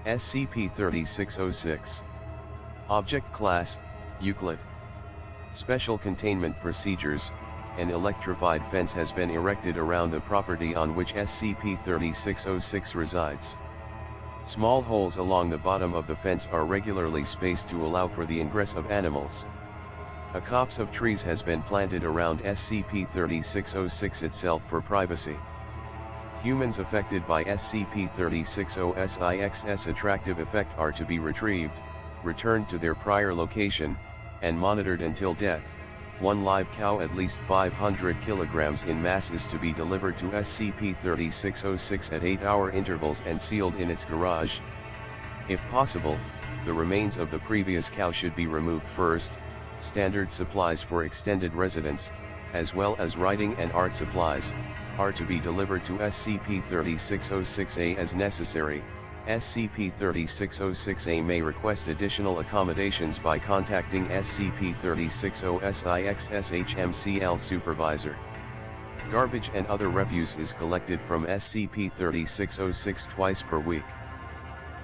SCP-3606. Object Class, Euclid. Special Containment Procedures. An electrified fence has been erected around the property on which SCP-3606 resides. Small holes along the bottom of the fence are regularly spaced to allow for the ingress of animals. A copse of trees has been planted around SCP-3606 itself for privacy. Humans affected by SCP-3606's attractive effect are to be retrieved, returned to their prior location, and monitored until death. One live cow at least 500 kilograms in mass is to be delivered to SCP-3606 at 8-hour intervals and sealed in its garage. If possible, the remains of the previous cow should be removed first. Standard supplies for extended residence, as well as writing and art supplies, are to be delivered to SCP-3606-A as necessary. SCP-3606-A may request additional accommodations by contacting SCP-3606's HMCL supervisor. Garbage and other refuse is collected from SCP-3606 twice per week.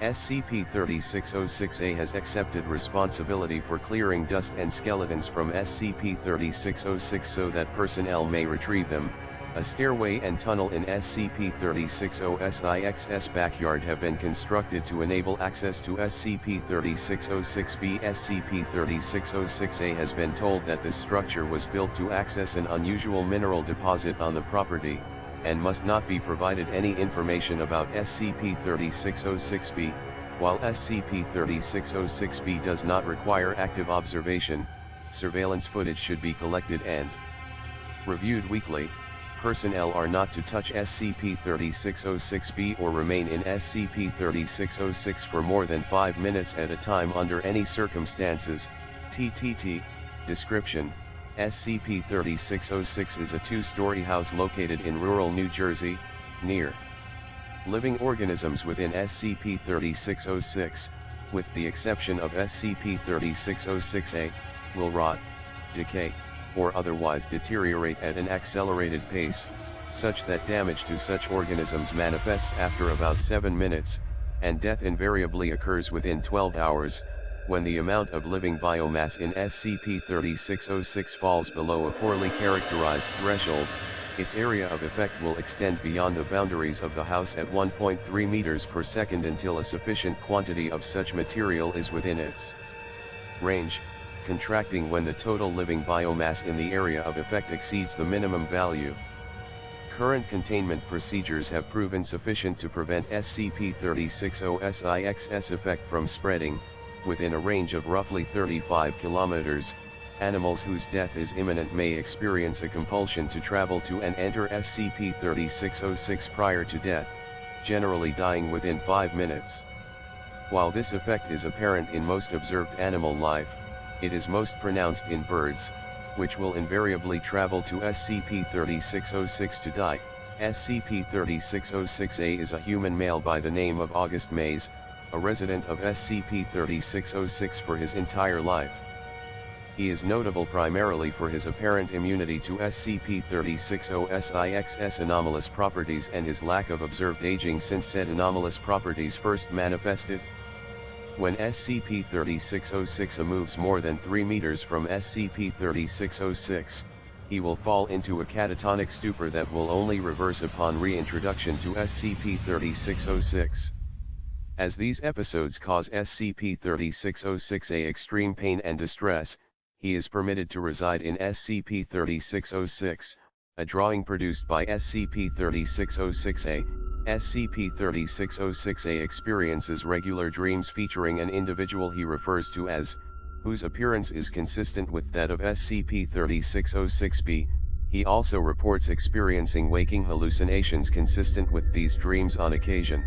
SCP-3606-A has accepted responsibility for clearing dust and skeletons from SCP-3606 so that personnel may retrieve them. A stairway and tunnel in SCP-3606's backyard have been constructed to enable access to SCP-3606-B. SCP-3606-A has been told that this structure was built to access an unusual mineral deposit on the property, and must not be provided any information about SCP-3606-B. While SCP-3606-B does not require active observation, surveillance footage should be collected and reviewed weekly. Personnel are not to touch SCP-3606-B or remain in SCP-3606 for more than 5 minutes at a time under any circumstances. Ttt Description. SCP-3606 is a 2-story house located in rural New Jersey, near living organisms within SCP-3606, with the exception of SCP-3606-A, will rot, decay, or otherwise deteriorate at an accelerated pace, such that damage to such organisms manifests after about 7 minutes, and death invariably occurs within 12 hours, when the amount of living biomass in SCP-3606 falls below a poorly characterized threshold. Its area of effect will extend beyond the boundaries of the house at 1.3 meters per second until a sufficient quantity of such material is within its range, contracting when the total living biomass in the area of effect exceeds the minimum value. Current containment procedures have proven sufficient to prevent SCP-3606's effect from spreading. Within a range of roughly 35 kilometers, animals whose death is imminent may experience a compulsion to travel to and enter SCP-3606 prior to death, generally dying within 5 minutes. While this effect is apparent in most observed animal life, it is most pronounced in birds, which will invariably travel to SCP-3606 to die. SCP-3606-A is a human male by the name of August Mays, a resident of SCP-3606 for his entire life. He is notable primarily for his apparent immunity to SCP-3606's anomalous properties and his lack of observed aging since said anomalous properties first manifested. When SCP-3606 moves more than 3 meters from SCP-3606, he will fall into a catatonic stupor that will only reverse upon reintroduction to SCP-3606. As these episodes cause SCP-3606-A extreme pain and distress, he is permitted to reside in SCP-3606, a drawing produced by SCP-3606-A. SCP-3606-A experiences regular dreams featuring an individual he refers to as, whose appearance is consistent with that of SCP-3606-B. He also reports experiencing waking hallucinations consistent with these dreams on occasion.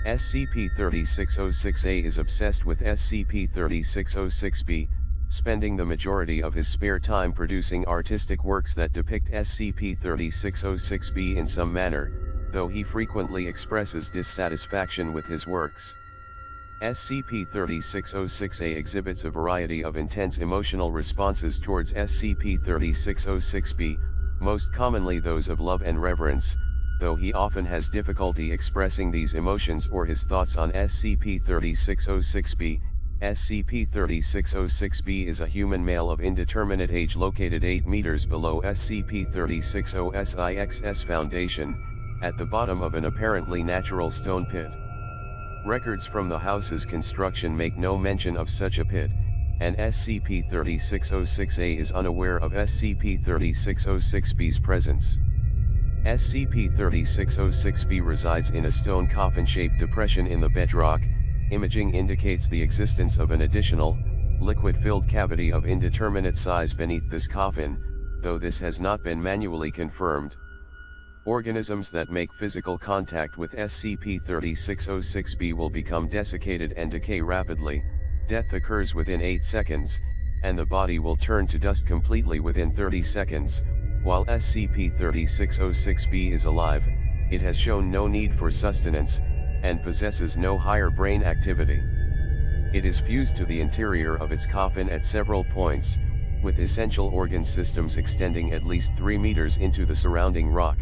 SCP-3606-A is obsessed with SCP-3606-B, spending the majority of his spare time producing artistic works that depict SCP-3606-B in some manner, though he frequently expresses dissatisfaction with his works. SCP-3606-A exhibits a variety of intense emotional responses towards SCP-3606-B, most commonly those of love and reverence, though he often has difficulty expressing these emotions or his thoughts on SCP-3606-B. SCP-3606-B is a human male of indeterminate age located 8 meters below SCP-3606-X's foundation, at the bottom of an apparently natural stone pit. Records from the house's construction make no mention of such a pit, and SCP-3606-A is unaware of SCP-3606-B's presence. SCP-3606-B resides in a stone coffin-shaped depression in the bedrock. Imaging indicates the existence of an additional, liquid-filled cavity of indeterminate size beneath this coffin, though this has not been manually confirmed. Organisms that make physical contact with SCP-3606-B will become desiccated and decay rapidly. Death occurs within 8 seconds, and the body will turn to dust completely within 30 seconds. While SCP-3606-B is alive, it has shown no need for sustenance, and possesses no higher brain activity. It is fused to the interior of its coffin at several points, with essential organ systems extending at least 3 meters into the surrounding rock.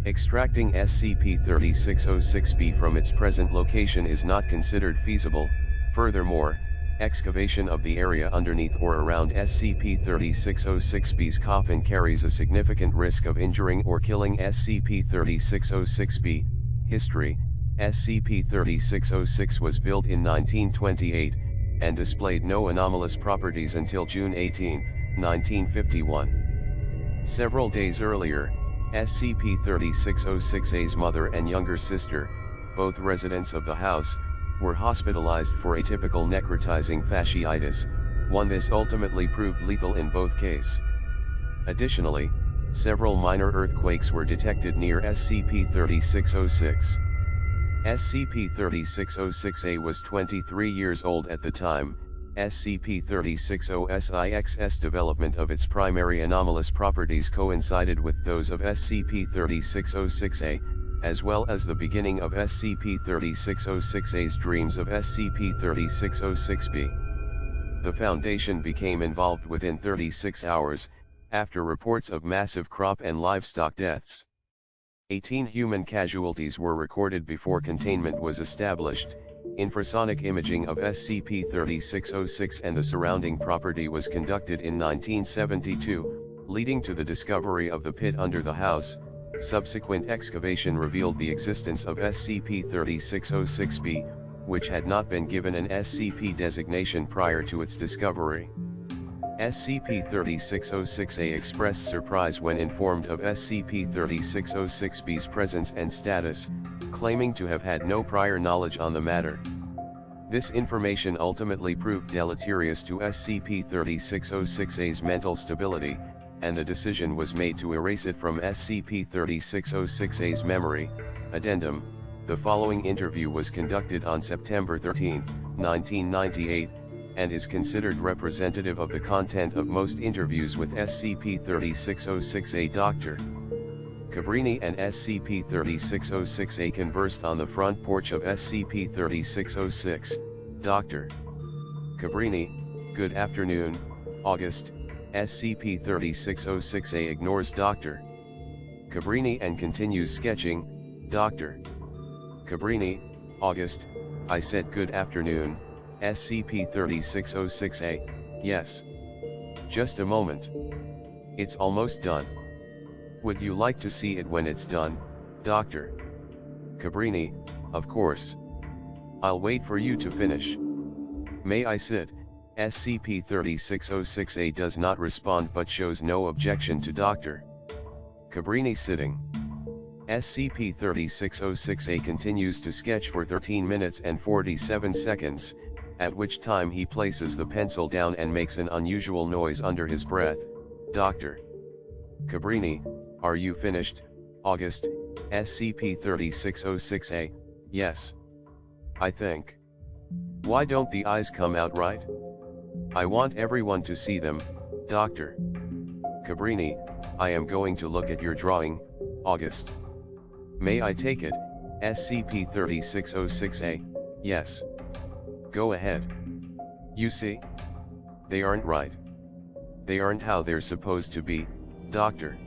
Extracting SCP-3606-B from its present location is not considered feasible. Furthermore, excavation of the area underneath or around SCP-3606-B's coffin carries a significant risk of injuring or killing SCP-3606-B. History: SCP-3606 was built in 1928, and displayed no anomalous properties until June 18, 1951. Several days earlier, SCP-3606-A's mother and younger sister, both residents of the house, were hospitalized for atypical necrotizing fasciitis, one this ultimately proved lethal in both cases. Additionally, several minor earthquakes were detected near SCP-3606. SCP-3606-A was 23 years old at the time. SCP-3606-X's development of its primary anomalous properties coincided with those of SCP-3606-A, as well as the beginning of SCP-3606-A's dreams of SCP-3606-B. The Foundation became involved within 36 hours, after reports of massive crop and livestock deaths. 18 human casualties were recorded before containment was established. Infrasonic imaging of SCP-3606 and the surrounding property was conducted in 1972, leading to the discovery of the pit under the house. Subsequent excavation revealed the existence of SCP-3606-B, which had not been given an SCP designation prior to its discovery. SCP-3606-A expressed surprise when informed of SCP-3606-B's presence and status, claiming to have had no prior knowledge on the matter. This information ultimately proved deleterious to SCP-3606-A's mental stability, and the decision was made to erase it from SCP-3606-A's memory. Addendum: the following interview was conducted on September 13, 1998, and is considered representative of the content of most interviews with SCP-3606-A. Dr. Cabrini and SCP-3606-A conversed on the front porch of SCP-3606. Dr. Cabrini: good afternoon, August. SCP-3606-A ignores Dr. Cabrini and continues sketching. Dr. Cabrini: August, I said good afternoon. SCP-3606-A: yes. Just a moment. It's almost done. Would you like to see it when it's done, Dr. Cabrini? Of course. I'll wait for you to finish. May I sit? SCP-3606-A does not respond but shows no objection to Dr. Cabrini sitting. SCP-3606-A continues to sketch for 13 minutes and 47 seconds, at which time he places the pencil down and makes an unusual noise under his breath. Dr. Cabrini: are you finished, August? SCP-3606-A: yes. I think. Why don't the eyes come out right? I want everyone to see them, Dr. Cabrini. I am going to look at your drawing, August. May I take it? SCP-3606-A: yes. Go ahead. You see? They aren't right. They aren't how they're supposed to be, Dr.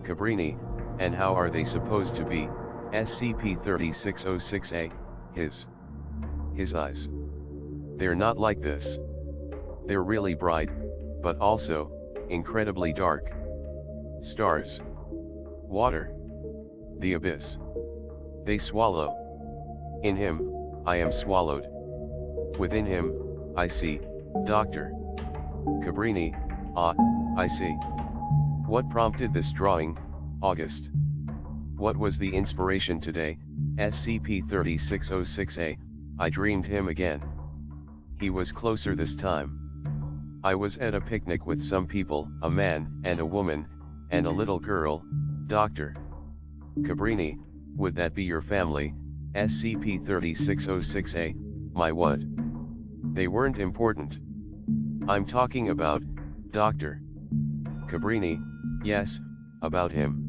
Cabrini. And how are they supposed to be? SCP-3606-A, his eyes. They're not like this. They're really bright, but also, incredibly dark. Stars. Water. The abyss. They swallow. In him, I am swallowed. Within him, I see, Dr. Cabrini, I see. What prompted this drawing, August? What was the inspiration today, SCP-3606-A, I dreamed him again. He was closer this time. I was at a picnic with some people, a man and a woman, and a little girl, Dr. Cabrini, would that be your family, SCP-3606-A, my what? They weren't important. I'm talking about, Dr. Cabrini, yes, about him.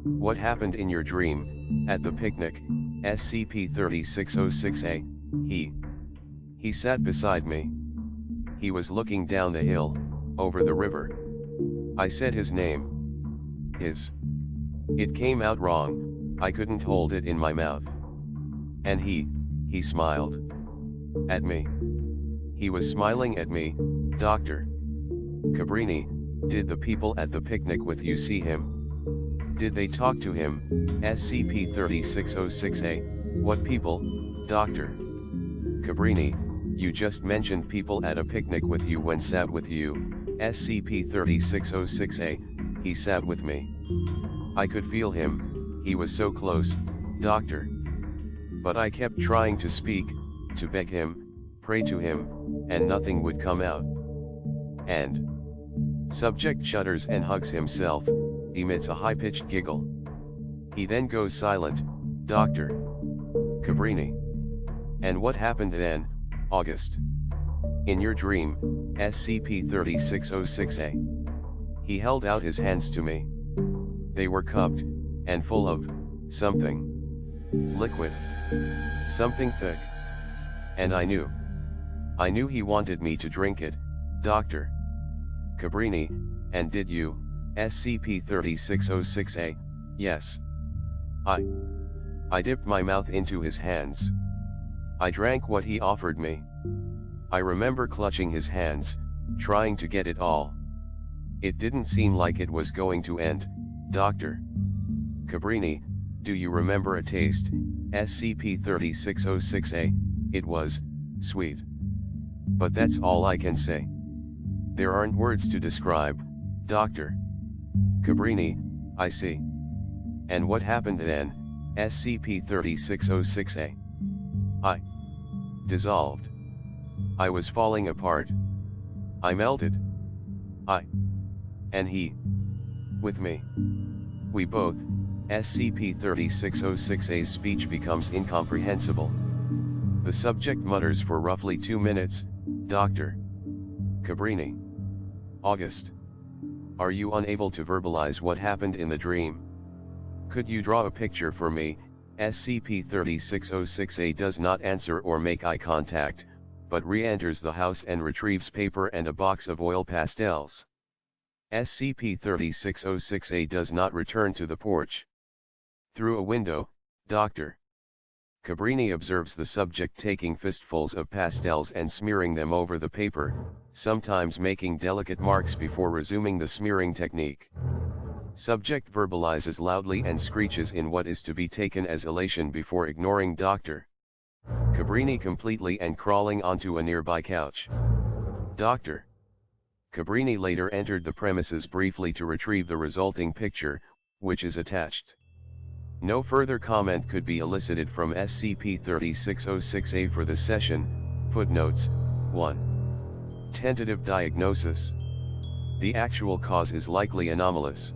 What happened in your dream, at the picnic, SCP-3606-A, he sat beside me. He was looking down the hill, over the river. I said his name. It came out wrong, I couldn't hold it in my mouth. And he smiled. At me. He was smiling at me, Dr. Cabrini, did the people at the picnic with you see him? Did they talk to him, SCP-3606-A, what people, Dr. Cabrini, you just mentioned people at a picnic with you when sat with you, SCP-3606-A, he sat with me. I could feel him, he was so close, Doctor. But I kept trying to speak, to beg him, pray to him, and nothing would come out. And subject shudders and hugs himself, emits a high-pitched giggle. He then goes silent, Dr. Cabrini. And what happened then, August? In your dream, SCP-3606-A. He held out his hands to me. They were cupped, and full of, something. Liquid. Something thick. And I knew he wanted me to drink it, Dr. Cabrini, and did you, SCP-3606-A, yes. I dipped my mouth into his hands. I drank what he offered me. I remember clutching his hands, trying to get it all. It didn't seem like it was going to end, Dr. Cabrini, do you remember a taste, SCP-3606-A, it was, sweet. But that's all I can say. There aren't words to describe, Dr. Cabrini, I see. And what happened then, SCP-3606-A? I dissolved. I was falling apart. I melted. And he with me. We both, SCP-3606-A's speech becomes incomprehensible. The subject mutters for roughly 2 minutes, Dr. Cabrini. August. Are you unable to verbalize what happened in the dream? Could you draw a picture for me? SCP-3606-A does not answer or make eye contact, but re-enters the house and retrieves paper and a box of oil pastels. SCP-3606-A does not return to the porch. Through a window, Dr. Cabrini observes the subject taking fistfuls of pastels and smearing them over the paper, sometimes making delicate marks before resuming the smearing technique. Subject verbalizes loudly and screeches in what is to be taken as elation before ignoring Dr. Cabrini completely and crawling onto a nearby couch. Dr. Cabrini later entered the premises briefly to retrieve the resulting picture, which is attached. No further comment could be elicited from SCP-3606-A for this session. Footnotes. 1. Tentative diagnosis. The actual cause is likely anomalous.